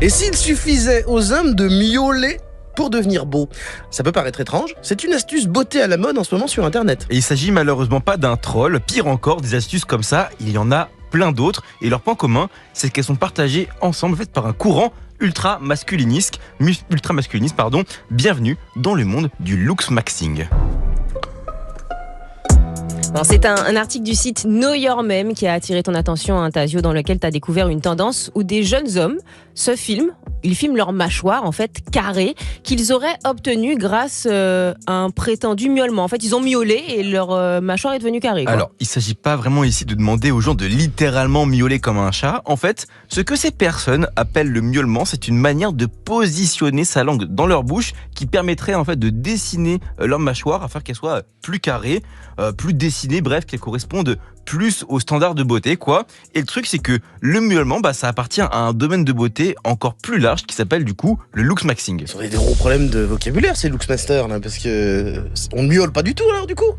Et s'il suffisait aux hommes de miauler pour devenir beau? Ça peut paraître étrange, c'est une astuce beauté à la mode en ce moment sur internet. Et il s'agit malheureusement pas d'un troll, pire encore, des astuces comme ça, il y en a plein d'autres. Et leur point commun, c'est qu'elles sont partagées ensemble, faites par un courant ultra masculiniste. Bienvenue dans le monde du looksmaxing. C'est un article du site Know Your Meme qui a attiré ton attention, Tazio, dans lequel tu as découvert une tendance où des jeunes hommes se filment. Ils filment leur mâchoire, en fait, carrée, qu'ils auraient obtenue grâce à un prétendu miaulement. En fait, ils ont miaulé et leur mâchoire est devenue carrée, quoi. Alors, il ne s'agit pas vraiment ici de demander aux gens de littéralement miauler comme un chat. En fait, ce que ces personnes appellent le miaulement, c'est une manière de positionner sa langue dans leur bouche qui permettrait en fait de dessiner leur mâchoire afin qu'elle soit plus carrée, plus dessinée, bref, qu'elle corresponde plus aux standards de beauté, quoi. Et le truc, c'est que le miaulement, ça appartient à un domaine de beauté encore plus large qui s'appelle du coup le looksmaxing. Ils ont des gros problèmes de vocabulaire, ces looksmasters, là, parce que on ne miaule pas du tout, alors, du coup.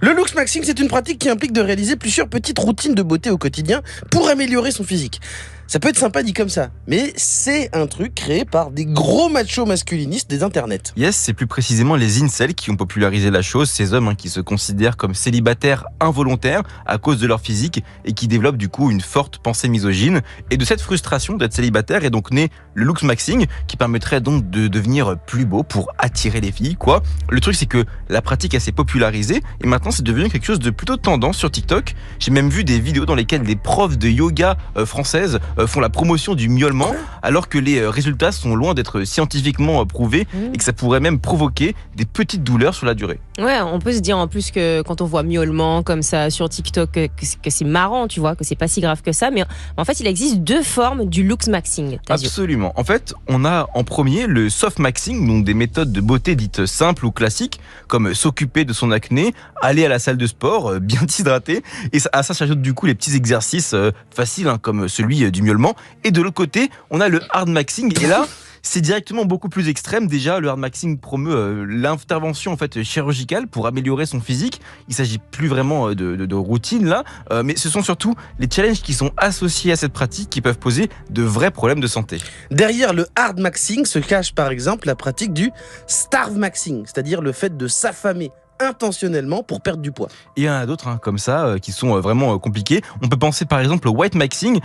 Le looksmaxing, c'est une pratique qui implique de réaliser plusieurs petites routines de beauté au quotidien pour améliorer son physique. Ça peut être sympa dit comme ça, mais c'est un truc créé par des gros machos masculinistes des internets. Yes, c'est plus précisément les incels qui ont popularisé la chose, ces hommes qui se considèrent comme célibataires involontaires à cause de leur physique et qui développent du coup une forte pensée misogyne. Et de cette frustration d'être célibataire est donc né le looksmaxing qui permettrait donc de devenir plus beau pour attirer les filles, quoi. Le truc, c'est que la pratique elle s'est popularisée et maintenant c'est devenu quelque chose de plutôt tendance sur TikTok. J'ai même vu des vidéos dans lesquelles des profs de yoga françaises font la promotion du miaulement alors que les résultats sont loin d'être scientifiquement prouvés et que ça pourrait même provoquer des petites douleurs sur la durée. Ouais, on peut se dire en plus que quand on voit miaulement comme ça sur TikTok que c'est marrant, tu vois, que c'est pas si grave que ça, mais en fait il existe deux formes du looksmaxing. Absolument. En fait, on a en premier le softmaxing, donc des méthodes de beauté dites simples ou classiques, comme s'occuper de son acné, aller à la salle de sport, bien s'hydrater, et à ça s'ajoutent du coup les petits exercices faciles comme celui du miaulement. Et de l'autre côté, on a le hardmaxing, et là, c'est directement beaucoup plus extrême. Déjà, le hardmaxing promeut l'intervention en fait chirurgicale pour améliorer son physique. Il s'agit plus vraiment de routine là, mais ce sont surtout les challenges qui sont associés à cette pratique qui peuvent poser de vrais problèmes de santé. Derrière le hardmaxing se cache par exemple la pratique du starvemaxing, c'est-à-dire le fait de s'affamer intentionnellement pour perdre du poids. Et il y en a d'autres comme ça qui sont vraiment compliqués. On peut penser par exemple au white maxing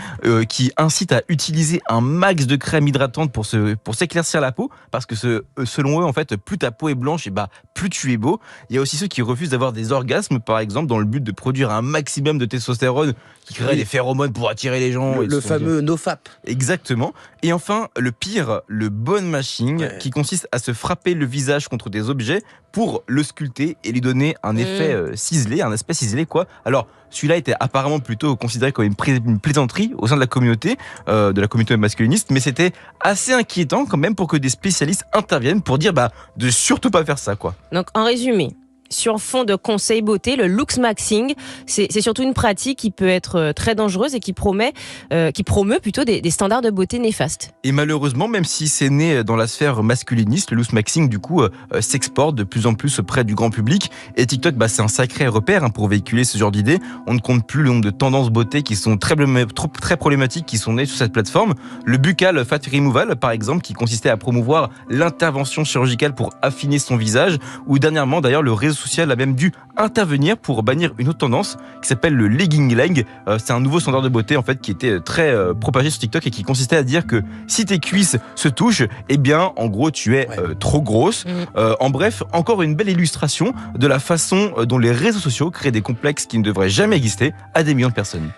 qui incite à utiliser un max de crème hydratante pour s'éclaircir la peau parce que selon eux en fait plus ta peau est blanche et plus tu es beau. Il y a aussi ceux qui refusent d'avoir des orgasmes par exemple dans le but de produire un maximum de testostérone qui crée des phéromones pour attirer les gens. Le fameux nofap. Exactement. Et enfin le pire, le bone mashing qui consiste à se frapper le visage contre des objets pour le sculpter et lui donner un effet ciselé, un aspect ciselé quoi. Alors celui-là était apparemment plutôt considéré comme une plaisanterie au sein de la communauté masculiniste, mais c'était assez inquiétant quand même pour que des spécialistes interviennent pour dire de surtout pas faire ça quoi. Donc en résumé, sur fond de conseils beauté, le looksmaxing, c'est surtout une pratique qui peut être très dangereuse et qui promeut plutôt des standards de beauté néfastes. Et malheureusement, même si c'est né dans la sphère masculiniste, le looksmaxing du coup s'exporte de plus en plus auprès du grand public. Et TikTok, c'est un sacré repère pour véhiculer ce genre d'idées. On ne compte plus le nombre de tendances beauté qui sont très problématiques qui sont nées sur cette plateforme. Le buccal fat removal, par exemple, qui consistait à promouvoir l'intervention chirurgicale pour affiner son visage. Ou dernièrement, d'ailleurs, le réseau social a même dû intervenir pour bannir une autre tendance qui s'appelle le legging leg. C'est un nouveau standard de beauté en fait qui était très propagé sur TikTok et qui consistait à dire que si tes cuisses se touchent, en gros tu es trop grosse. En bref, encore une belle illustration de la façon dont les réseaux sociaux créent des complexes qui ne devraient jamais exister à des millions de personnes.